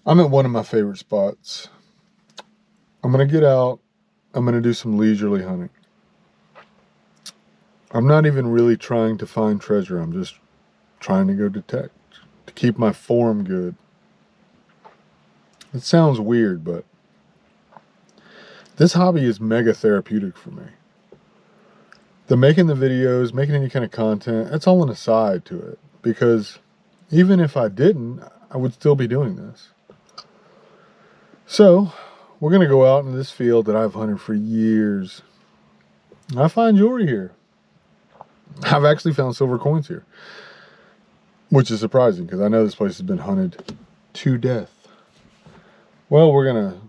I'm at one of my favorite spots. I'm going to get out. I'm going to do some leisurely hunting. I'm not even really trying to find treasure. I'm just trying to go detect, to keep my form good. It sounds weird, but this hobby is mega therapeutic for me. Making the videos, making any kind of content, that's all an aside to it. Because even if I didn't, I would still be doing this. So, we're going to go out in this field that I've hunted for years. I find jewelry here. I've actually found silver coins here. Which is surprising, because I know this place has been hunted to death. Well, we're going to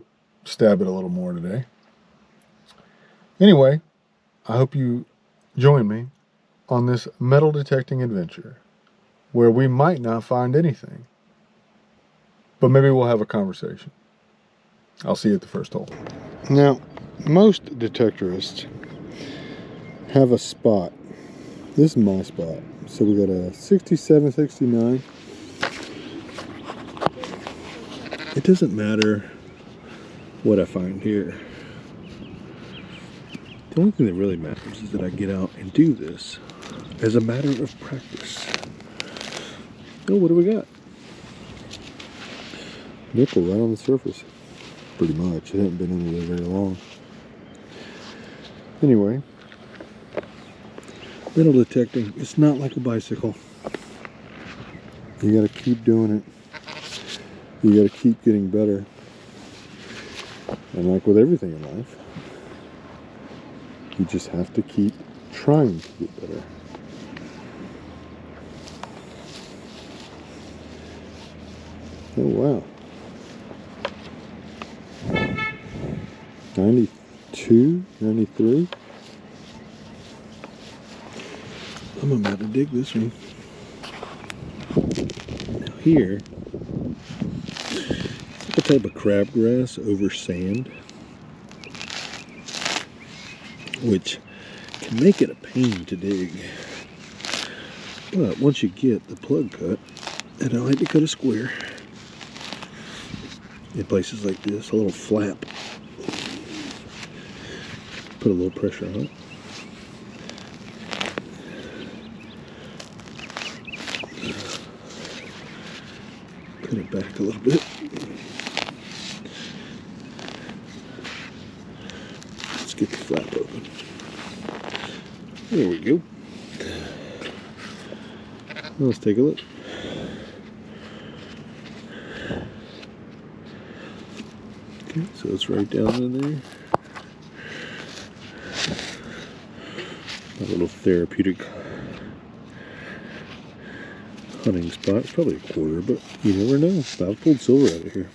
stab it a little more today. Anyway, I hope you join me on this metal detecting adventure where we might not find anything, but maybe we'll have a conversation. I'll see you at the first hole. Now, most detectorists have a spot. This is my spot. So we got a 67, 69. It doesn't matter what I find here. The only thing that really matters is that I get out and do this as a matter of practice. Oh, what do we got? Nickel right on the surface. Pretty much. It hasn't been under there very long. Anyway, metal detecting, it's not like a bicycle. You gotta keep doing it. You gotta keep getting better. And like with everything in life, you just have to keep trying to get better. Oh wow. 92, 93. I'm about to dig this one. Now here, it's a type of crabgrass over sand, which can make it a pain to dig. But once you get the plug cut, and I like to cut a square, in places like this, a little flap, put a little pressure on it. Put it back a little bit. Let's get the flap open. There we go. Let's take a look. Okay, so it's right down in there. A little therapeutic hunting spot. It's probably a quarter, but you never know. I've pulled silver out of here.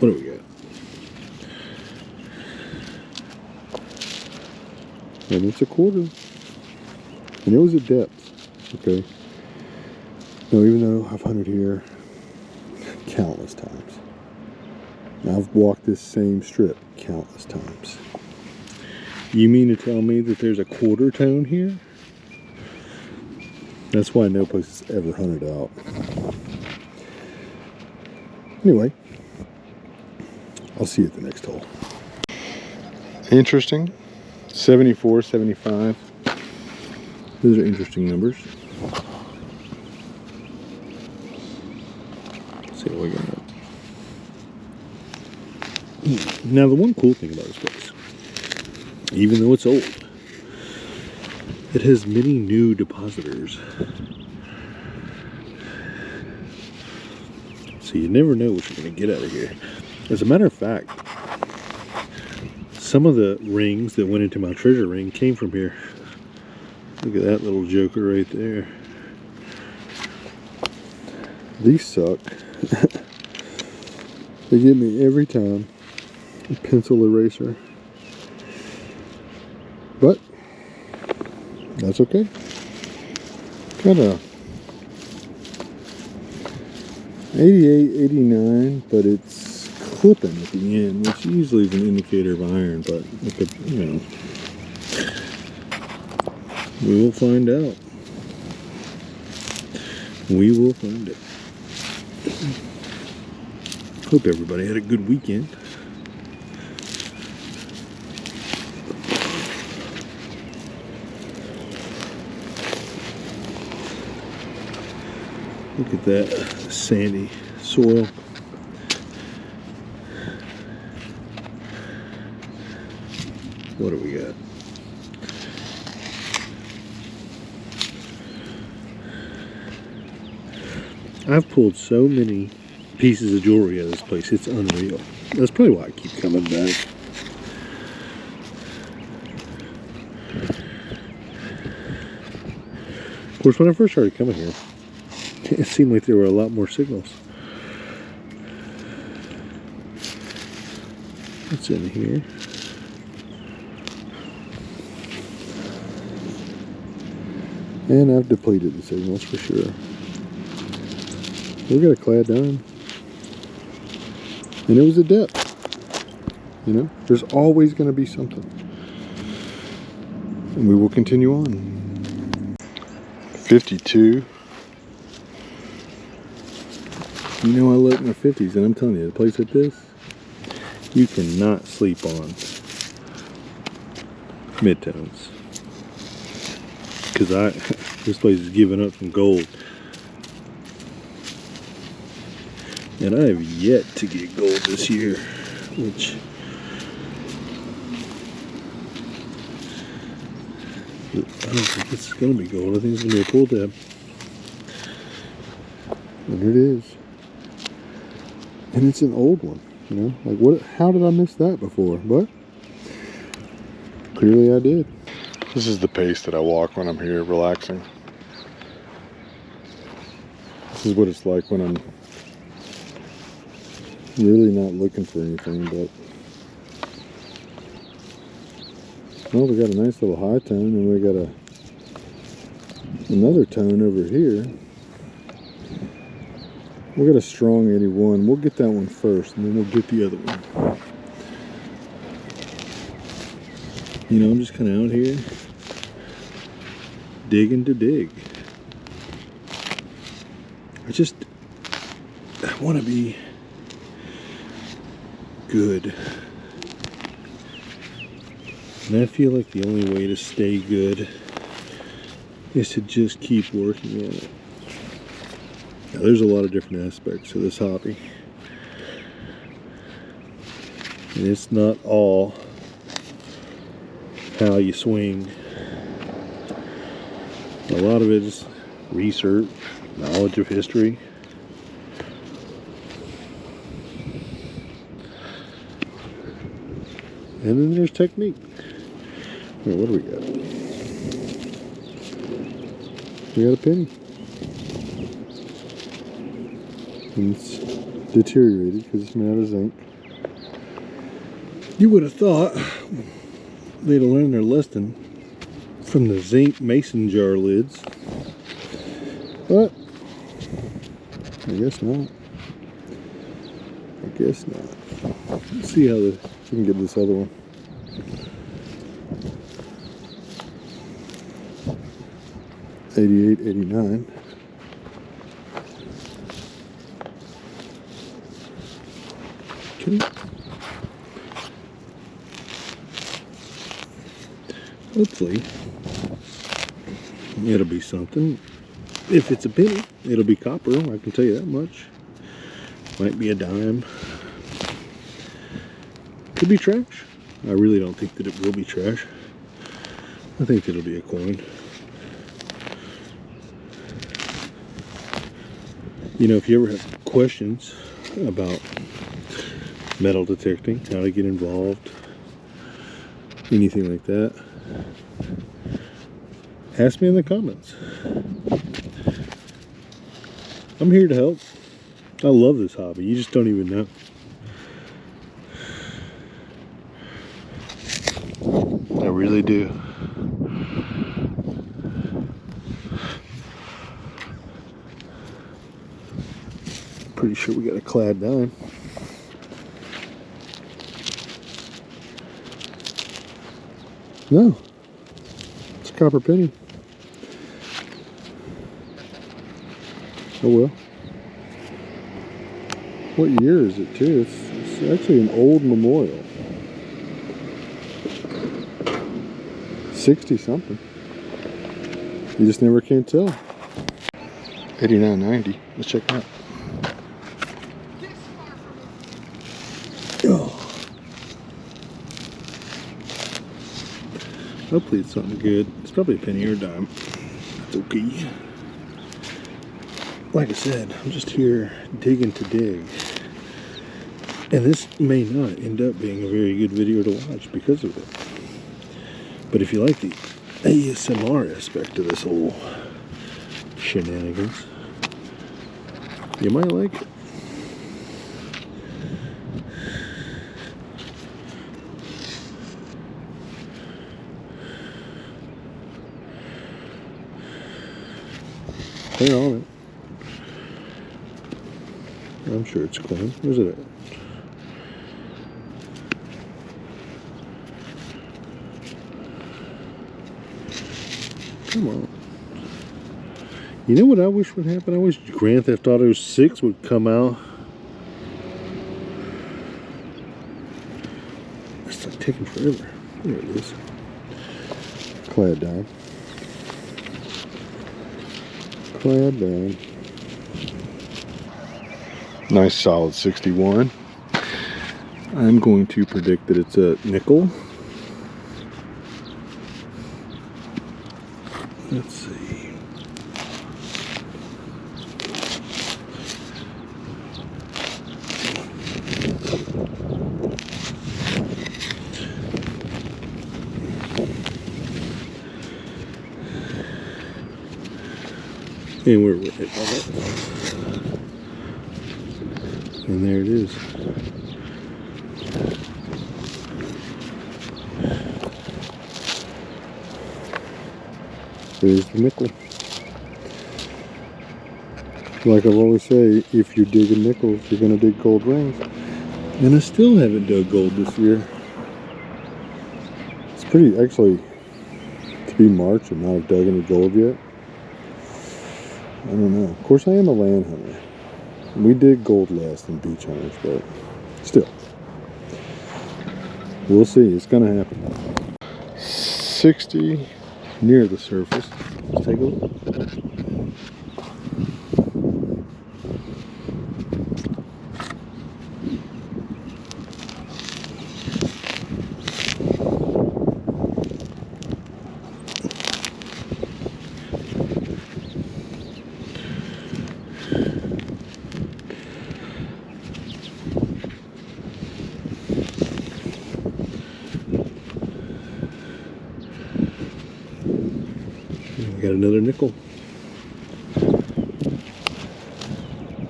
What do we got? And it's a quarter. And it was at depth. Okay. Now, even though I've hunted here countless times, I've walked this same strip countless times. You mean to tell me that there's a quarter tone here? That's why no place is ever hunted out. Anyway, I'll see you at the next hole. Interesting. 74, 75. Those are interesting numbers. Let's see what we got. Now, the one cool thing about this place, even though it's old, it has many new depositors. So you never know what you're going to get out of here. As a matter of fact, some of the rings that went into my treasure ring came from here. Look at that little joker right there. These suck. They get me every time. A pencil eraser. But that's okay. Got a 88, 89, but it's clipping at the end, which usually is an indicator of iron, but you know, We will find out. We will find it. Hope everybody had a good weekend. Look at that sandy soil. What do we got? I've pulled so many pieces of jewelry out of this place, it's unreal. That's probably why I keep coming back. Of course, when I first started coming here, it seemed like there were a lot more signals. What's in here? And I've depleted the signals for sure. We got a clad dime. And it was a depth. You know, there's always going to be something. And we will continue on. 52. You know I love my 50s, and I'm telling you, a place like this, you cannot sleep on midtones. Because this place is giving up some gold. And I have yet to get gold this year, which I don't think it's going to be gold. I think it's going to be a pull tab. And here it is. And it's an old one, you know? Like, what? How did I miss that before? But clearly I did. This is the pace that I walk when I'm here relaxing. This is what it's like when I'm really not looking for anything, but well, we got a nice little high tone, and we got another tone over here. We got a strong 81. We'll get that one first, and then we'll get the other one. You know, I'm just kind of out here digging to dig. I want to be good. And I feel like the only way to stay good is to just keep working at it. Now, there's a lot of different aspects to this hobby. And it's not all how you swing. A lot of it is research, knowledge of history. And then there's technique. Here, what do we got? We got a penny. And it's deteriorated because it's made out of zinc. You would have thought they'd have learned their lesson from the zinc mason jar lids. But I guess not. I guess not. Let's see how we can get this other one. $88, $89. Okay. Hopefully, it'll be something. If it's a penny, it'll be copper. I can tell you that much. Might be a dime. Could be trash. I really don't think that it will be trash. I think it'll be a coin. You know, if you ever have questions about metal detecting, how to get involved, anything like that, ask me in the comments. I'm here to help. I love this hobby. You just don't even know. I really do. Pretty sure we got a clad dime. No, it's a copper penny. Oh well. What year is it too? It's actually an old memorial. 60 something. You just never can tell. 89.90. Let's check it out. Oh. Hopefully it's something good. It's probably a penny or a dime. That's okay. Like I said, I'm just here digging to dig. And this may not end up being a very good video to watch because of it. But if you like the ASMR aspect of this whole shenanigans, you might like it. They're on it. I'm sure it's clean. Where's it at? Come on. You know what I wish would happen? I wish Grand Theft Auto 6 would come out. It's like taking forever. There it is. Clad down. Clad down. Nice solid 61. I'm going to predict that it's a nickel. Let's see. And we're hit by that. And there it is. There's the nickel. Like I've always say, if you're digging nickels, you're gonna dig gold rings. And I still haven't dug gold this year. It's pretty, actually, to be March and not have dug any gold yet. I don't know. Of course, I am a land hunter. We dig gold less than beach hunters, but still. We'll see. It's gonna happen. 60 near the surface. Let's take a look. Got another nickel.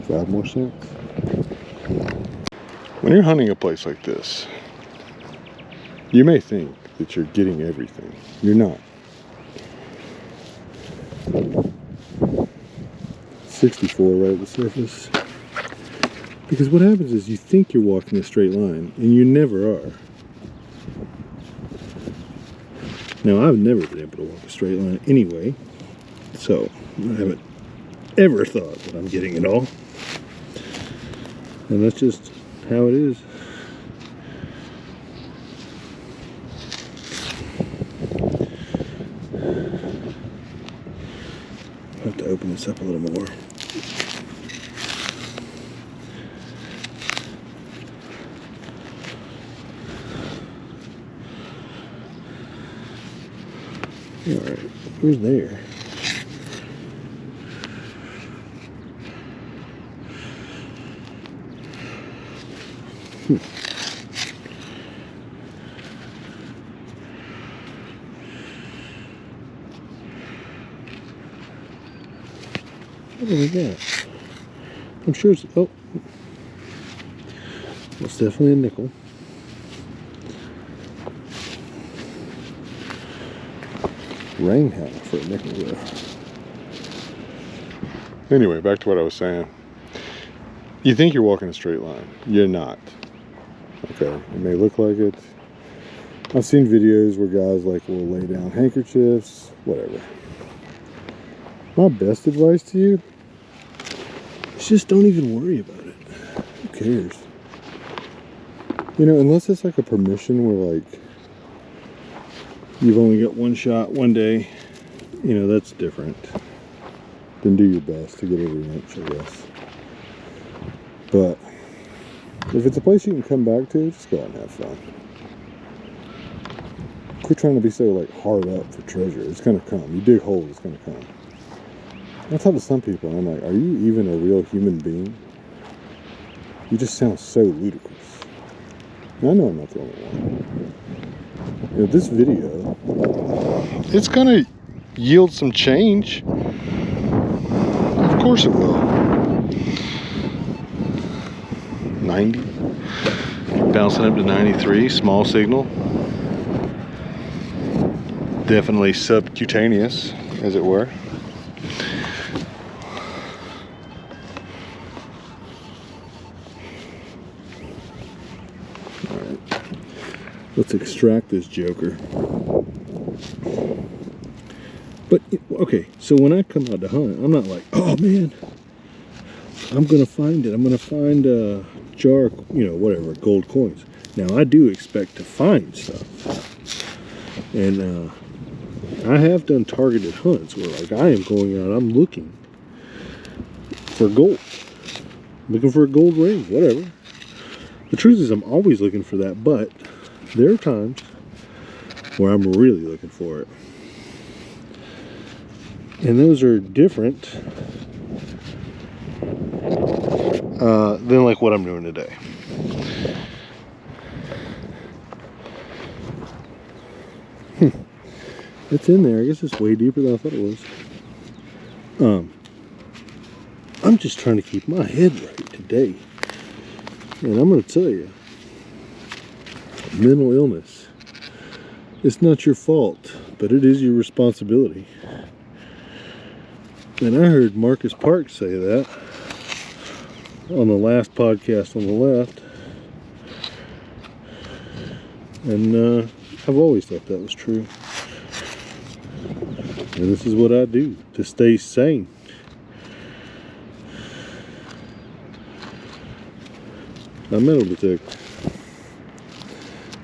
5 more cents. When you're hunting a place like this, you may think that you're getting everything. You're not. 64 right at the surface. Because what happens is you think you're walking a straight line, and you never are. Now, I've never been able to walk a straight line anyway, so I haven't ever thought that I'm getting it all. And that's just how it is. I have to open this up a little more. Alright, who's there? What do we got? I'm sure it's, oh, it's definitely a nickel. Rain hat for a nickel though. Anyway, back to what I was saying. You think you're walking a straight line. You're not. Okay, it may look like it. I've seen videos where guys like will lay down handkerchiefs, whatever. My best advice to you Just don't even worry about it. Who cares? You know, unless it's like a permission where like you've only got one shot one day, you know, that's different. Then do your best to get every inch, I guess. But if it's a place you can come back to, just go out and have fun. Quit trying to be so like hard up for treasure. It's gonna come. You dig holes, it's gonna come. I talk to some people and I'm like, are you even a real human being? You just sound so ludicrous. And I know I'm not the only one. You know, this video, it's gonna yield some change. Of course it will. 90. Bouncing up to 93, small signal. Definitely subcutaneous, as it were. Alright. Let's extract this joker. But, okay, so when I come out to hunt, I'm not like, oh man, I'm gonna find it. I'm gonna find a jar, you know, whatever, gold coins. Now, I do expect to find stuff. And, I have done targeted hunts where like I am going out, I'm looking for gold. Looking for a gold ring, whatever. The truth is I'm always looking for that, but there are times where I'm really looking for it. And those are different than like what I'm doing today. It's in there. I guess it's way deeper than I thought it was. I'm just trying to keep my head right today. And I'm going to tell you, mental illness, it's not your fault, but it is your responsibility. And I heard Marcus Parks say that on the last podcast on the left. And I've always thought that was true. And this is what I do to stay sane. I metal detect.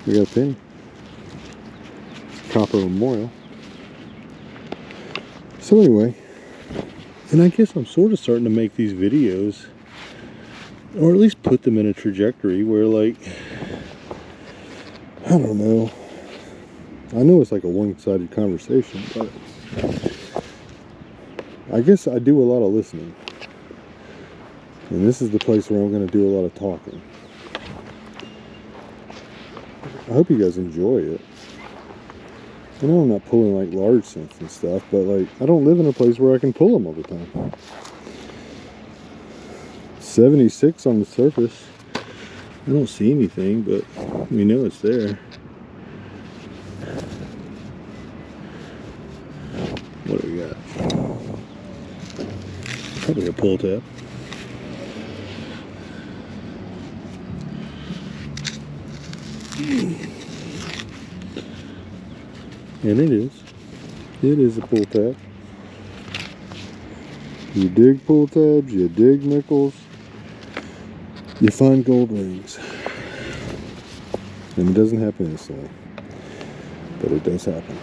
We got a penny. Copper memorial. So anyway, and I guess I'm sort of starting to make these videos, or at least put them in a trajectory where like, I don't know. I know it's like a one-sided conversation, but I guess I do a lot of listening. And this is the place where I'm going to do a lot of talking. I hope you guys enjoy it. I know I'm not pulling like large scents and stuff, but like I don't live in a place where I can pull them all the time. 76 on the surface. I don't see anything, but we know it's there. What do we got? Probably a pull tab. And it is a pull tab. You dig pull tabs, you dig nickels, you find gold rings. And it doesn't happen instantly, but it does happen.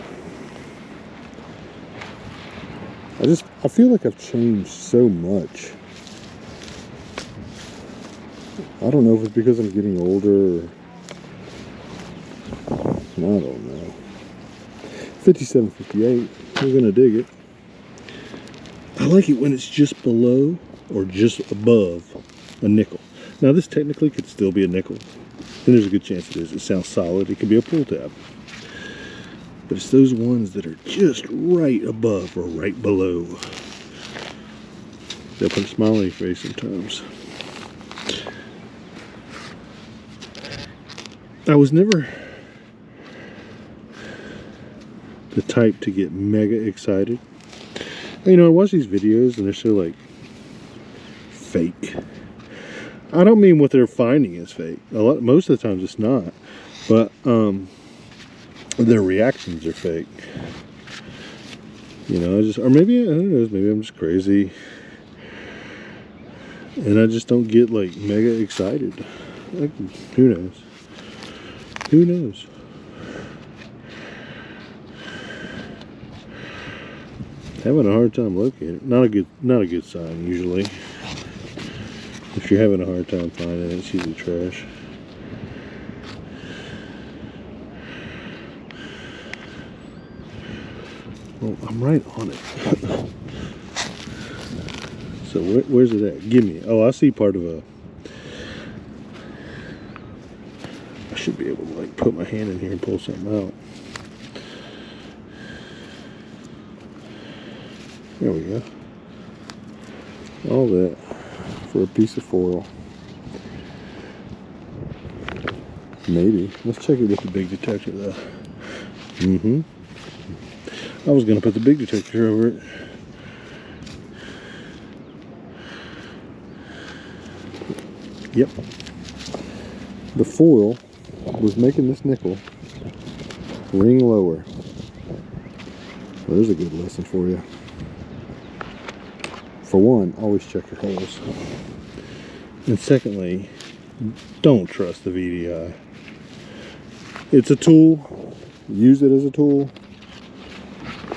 I feel like I've changed so much. I don't know if it's because I'm getting older or I don't know. 57.58, we're gonna dig it. I like it when it's just below or just above a nickel. Now this technically could still be a nickel. And there's a good chance it is. It sounds solid. It could be a pull tab. But it's those ones that are just right above or right below. They'll put a smile on your face sometimes. I was never the type to get mega excited. You know, I watch these videos and they're so like fake. I don't mean what they're finding is fake. Most of the times it's not. But their reactions are fake. You know, or maybe, I don't know, maybe I'm just crazy. And I just don't get like mega excited. Like, who knows? Who knows? Having a hard time locating. Not a good sign usually. If you're having a hard time finding it, it's usually trash. Well, I'm right on it. So where's it at? Give me. Oh, I see part of a. I should be able to like put my hand in here and pull something out. There we go. All that for a piece of foil. Maybe. Let's check it with the big detector though. I was gonna put the big detector over it. Yep. The foil was making this nickel ring lower. Well, there's a good lesson for you. For one, always check your holes. And secondly, don't trust the VDI. It's a tool. Use it as a tool.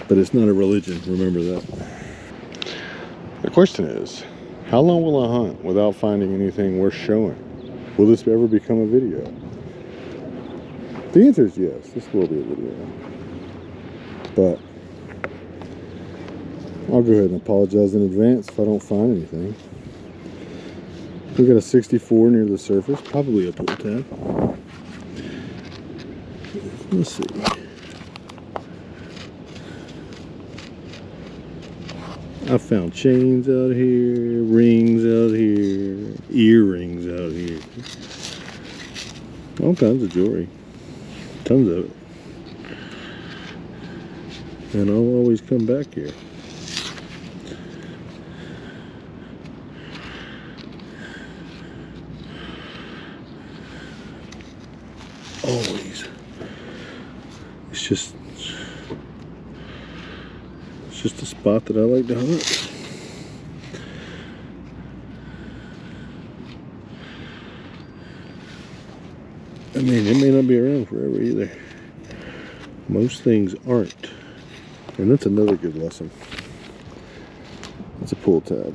But it's not a religion. Remember that. The question is, how long will I hunt without finding anything worth showing? Will this ever become a video? The answer is yes. This will be a video. But I'll go ahead and apologize in advance if I don't find anything. We got a 64 near the surface, probably a pull tab. Let's see. I found chains out here, rings out here, earrings out here. All kinds of jewelry. Tons of it. And I'll always come back here. Always. It's just a spot that I like to hunt. I mean, it may not be around forever either. Most things aren't. And that's another good lesson. It's a pull tab.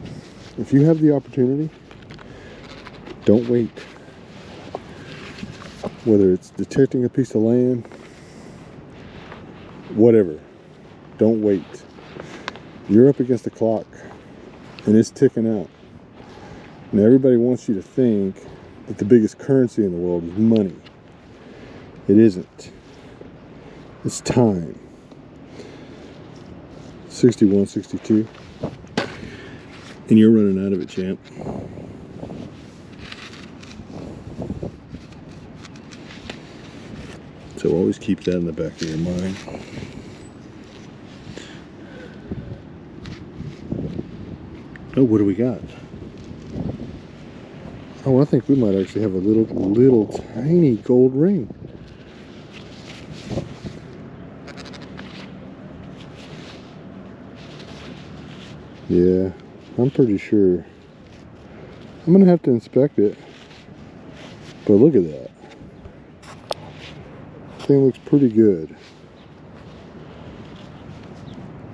If you have the opportunity, don't wait. Whether it's detecting a piece of land, whatever, don't wait. You're up against the clock and it's ticking out. And everybody wants you to think that the biggest currency in the world is money. It isn't. It's time. 61, 62. And you're running out of it, champ. So always keep that in the back of your mind. Oh, what do we got? Oh, I think we might actually have a little tiny gold ring. Yeah, I'm pretty sure. I'm gonna have to inspect it. But look at that. Thing looks pretty good.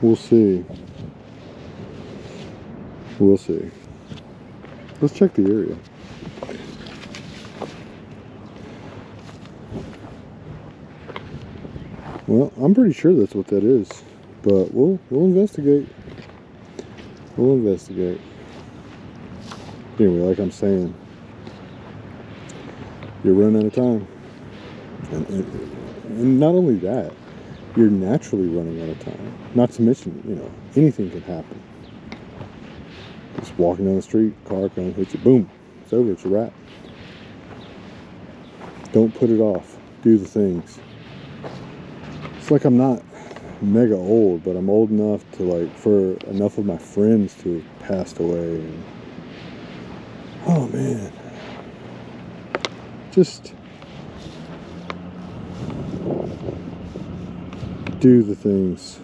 We'll see. We'll see. Let's check the area. Well, I'm pretty sure that's what that is, but we'll investigate. We'll investigate. Anyway, like I'm saying, you're running out of time, and not only that, you're naturally running out of time. Not to mention, you know, anything can happen. Just walking down the street, car comes, hits you, boom, it's over, it's a wrap. Don't put it off. Do the things. It's like I'm not mega old, but I'm old enough to, like, for enough of my friends to have passed away. And, oh man, just do the things.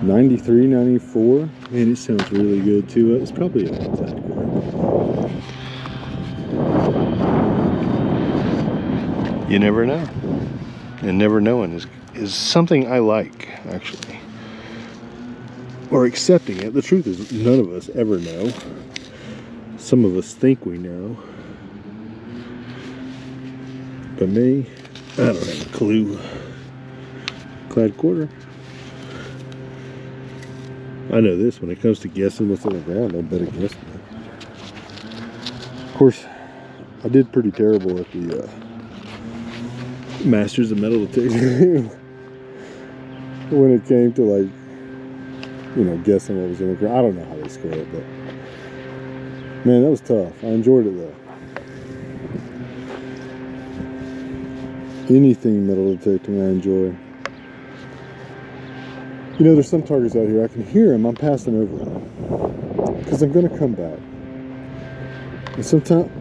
93, 94. Man, it sounds really good too. It's probably a clad quarter. You never know. And never knowing is something I like, actually. Or accepting it. The truth is, none of us ever know. Some of us think we know. But me, I don't have a clue. Clad quarter. I know this, when it comes to guessing what's on the ground, I'll bet against me. Of course, I did pretty terrible at the Masters of Metal Detecting when it came to, like, you know, guessing what was in the ground. I don't know how they score it, but man, that was tough. I enjoyed it though. Anything metal detecting I enjoy. You know, there's some targets out here, I can hear them, I'm passing over them. Because I'm going to come back. And sometimes,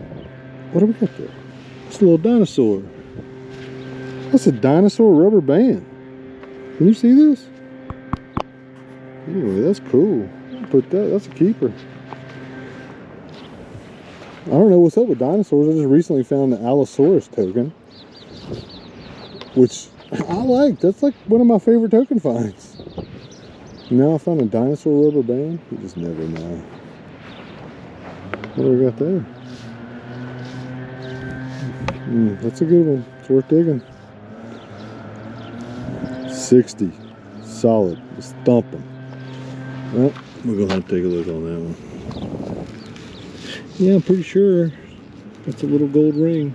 what do we got there? It's a little dinosaur. That's a dinosaur rubber band. Can you see this? Anyway, that's cool. Put that, that's a keeper. I don't know what's up with dinosaurs. I just recently found the Allosaurus token, which I like. That's like one of my favorite token finds. Now I found a dinosaur rubber band. You just never know. What do we got there? That's a good one. It's worth digging. 60. Solid. Just thumping. Well, we're going to have to take a look on that one. Yeah, I'm pretty sure that's a little gold ring.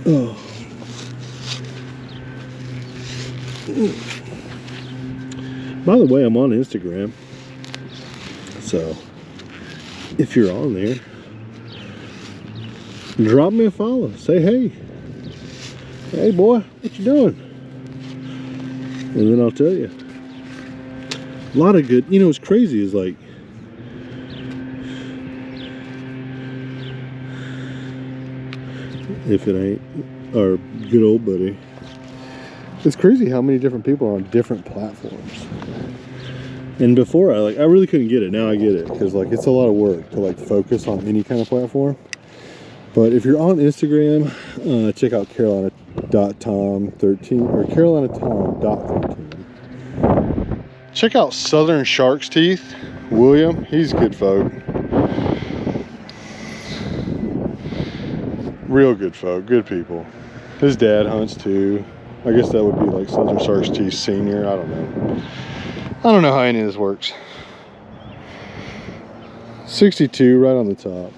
Oh. By the way, I'm on Instagram, so if you're on there, drop me a follow. Say hey. Hey boy, what you doing? And then I'll tell you. A lot of good, you know what's crazy is like, if it ain't our good old buddy. It's crazy how many different people are on different platforms. And before I really couldn't get it. Now I get it, because like it's a lot of work to like focus on any kind of platform. But if you're on Instagram, check out Carolina.tom13 or CarolinaTom.13. Check out Southern Shark's Teeth. William, he's good folk. Real good folk, good people. His dad hunts too. I guess that would be like Southern Shark's Teeth Senior. I don't know. I don't know how any of this works. 62 right on the top.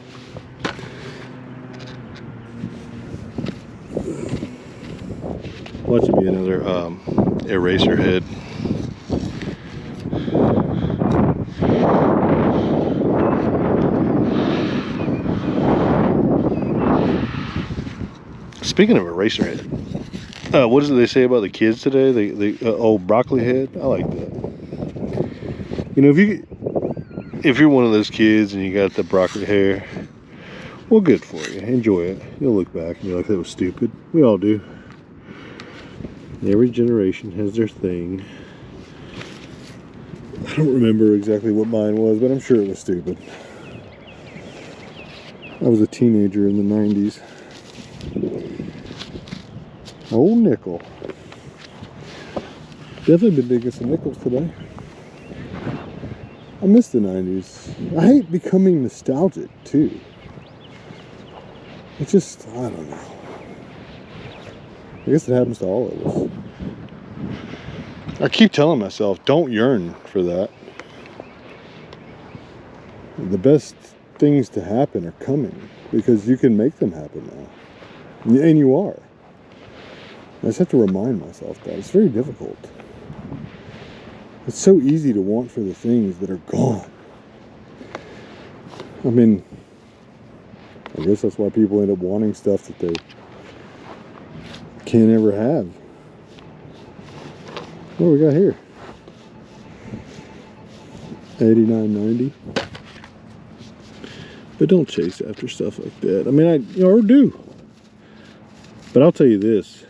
Watch it be another eraser head. Speaking of eraser head, what is it they say about the kids today? The old broccoli head. I like that. You know, if you're one of those kids and you got the broccoli hair, well, good for you. Enjoy it. You'll look back and be like, that was stupid. We all do. Every generation has their thing. I don't remember exactly what mine was, but I'm sure it was stupid. I was a teenager in the 90s. Old nickel. Definitely been digging some nickels today. I miss the 90s. I hate becoming nostalgic too. It's just, I don't know. I guess it happens to all of us. I keep telling myself, don't yearn for that. The best things to happen are coming because you can make them happen now. And you are. I just have to remind myself that. It's very difficult. It's so easy to want for the things that are gone. I mean, I guess that's why people end up wanting stuff that they can't ever have. What do we got here? 89.90. But don't chase after stuff like that. I mean, or do. But I'll tell you this.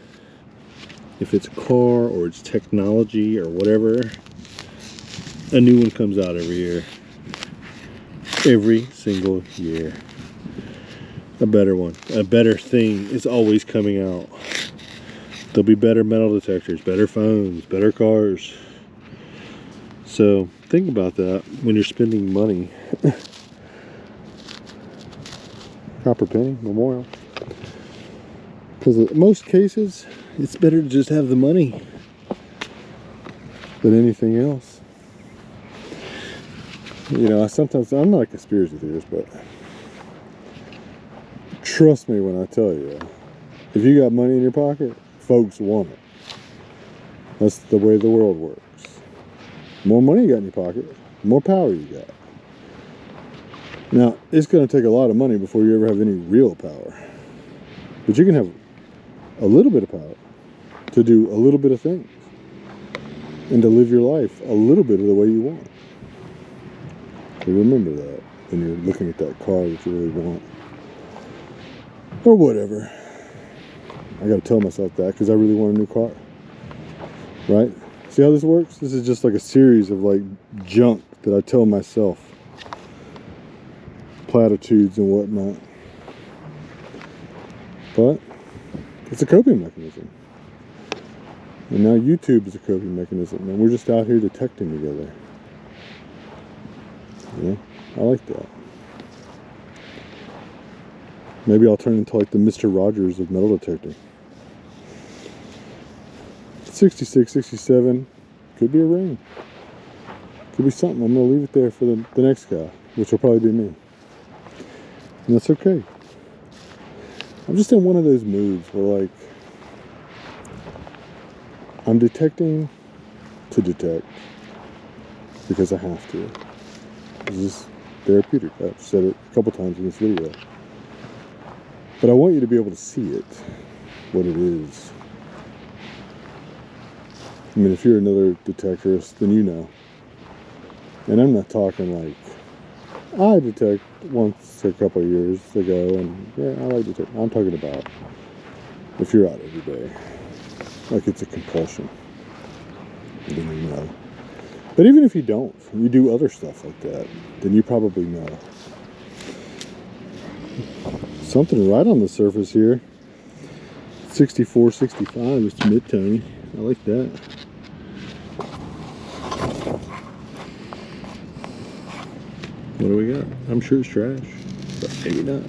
if it's a car or it's technology or whatever, a new one comes out every year. Every single year. A better one. A better thing is always coming out. There'll be better metal detectors, better phones, better cars. So think about that when you're spending money. Copper penny, memorial. Because in most cases, it's better to just have the money than anything else. You know, I'm not a conspiracy theorist, but trust me when I tell you, if you got money in your pocket, folks want it. That's the way the world works. More money you got in your pocket, more power you got. Now, it's going to take a lot of money before you ever have any real power. But you can have a little bit of power to do a little bit of things and to live your life a little bit of the way you want. So remember that when you're looking at that car that you really want. Or whatever. I got to tell myself that because I really want a new car. Right? See how this works? This is just like a series of like junk that I tell myself. Platitudes and whatnot. But it's a coping mechanism. And now YouTube is a coping mechanism. And we're just out here detecting together. You know? I like that. Maybe I'll turn into like the Mr. Rogers of metal detecting. 66, 67. Could be a ring. Could be something. I'm going to leave it there for the next guy, which will probably be me. And that's okay. I'm just in one of those moods where, like, I'm detecting to detect because I have to. This is therapeutic. I've said it a couple times in this video. But I want you to be able to see it, what it is. I mean, if you're another detectorist, then you know. And I'm not talking like, I detect once a couple of years ago, and yeah, I like detect. I'm talking about if you're out every day, like it's a compulsion, then you know. But even if you don't, you do other stuff like that, then you probably know. Something right on the surface here. 64, 65, it's mid-tony. I like that. What do we got? I'm sure it's trash, but maybe not.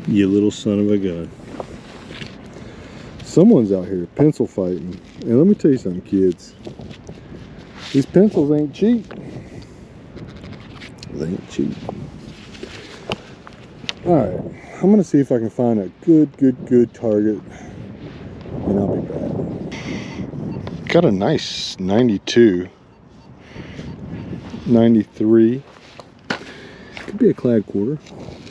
You little son of a gun. Someone's out here pencil fighting. And let me tell you something, kids. These pencils ain't cheap. They ain't cheap. Alright, I'm going to see if I can find a good target. And I'll be back. Got a nice 92. 93. Could be a clad quarter.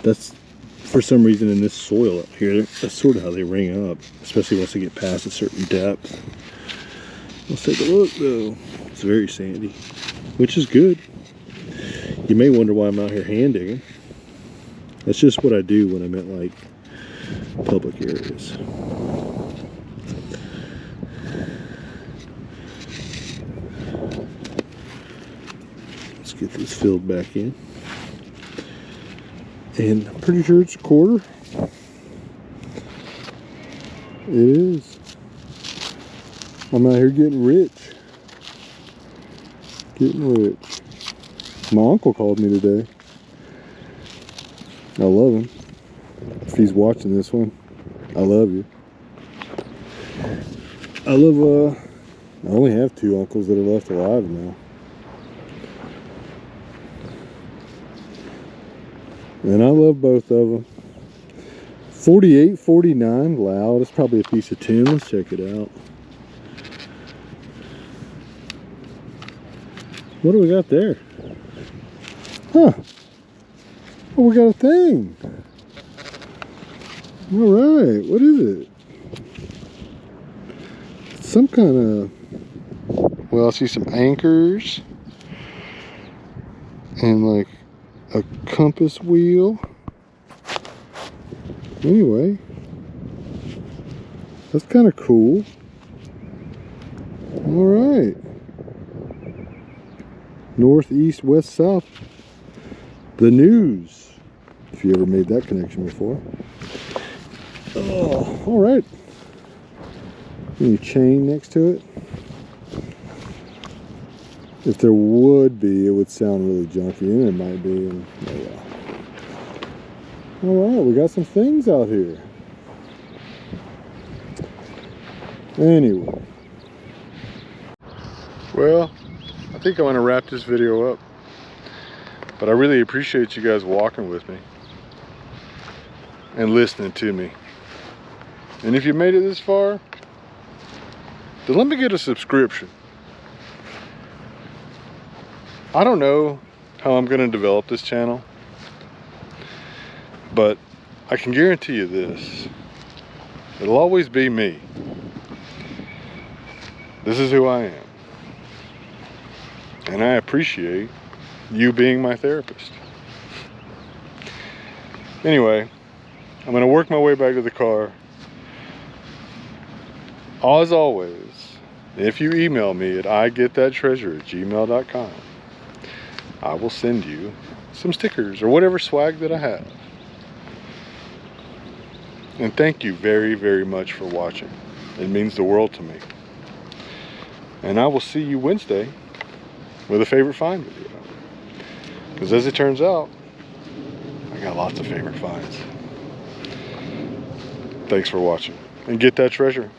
That's, for some reason, in this soil up here, that's sort of how they ring up, especially once they get past a certain depth. Let's take a look, though. It's very sandy, which is good. You may wonder why I'm out here hand digging. That's just what I do when I'm at, like, public areas. Let's get this filled back in. And I'm pretty sure it's a quarter. It is. I'm out here getting rich. Getting rich. My uncle called me today. I love him. If he's watching this one, I love you. I only have 2 uncles that are left alive now. And I love both of them. 48, 49, loud. It's probably a piece of tin. Let's check it out. What do we got there? Huh. Oh, we got a thing. All right. What is it? Some kind of... Well, I see some anchors. And like a compass wheel. Anyway, that's kind of cool. right. North, east, west, south. The news. If you ever made that connection before. Oh, all right. Any chain next to it? If there would be, it would sound really junky, and it might be. And, oh yeah. All right, we got some things out here. Anyway. Well, I think I'm going to wrap this video up. But I really appreciate you guys walking with me and listening to me. And if you made it this far, then let me get a subscription. I don't know how I'm going to develop this channel, but I can guarantee you this. It'll always be me. This is who I am. And I appreciate you being my therapist. Anyway, I'm going to work my way back to the car. As always, if you email me at igetthattreasure@gmail.com, I will send you some stickers or whatever swag that I have. And thank you very, very much for watching. It means the world to me. And I will see you Wednesday with a favorite find video. Because as it turns out, I got lots of favorite finds. Thanks for watching. And get that treasure.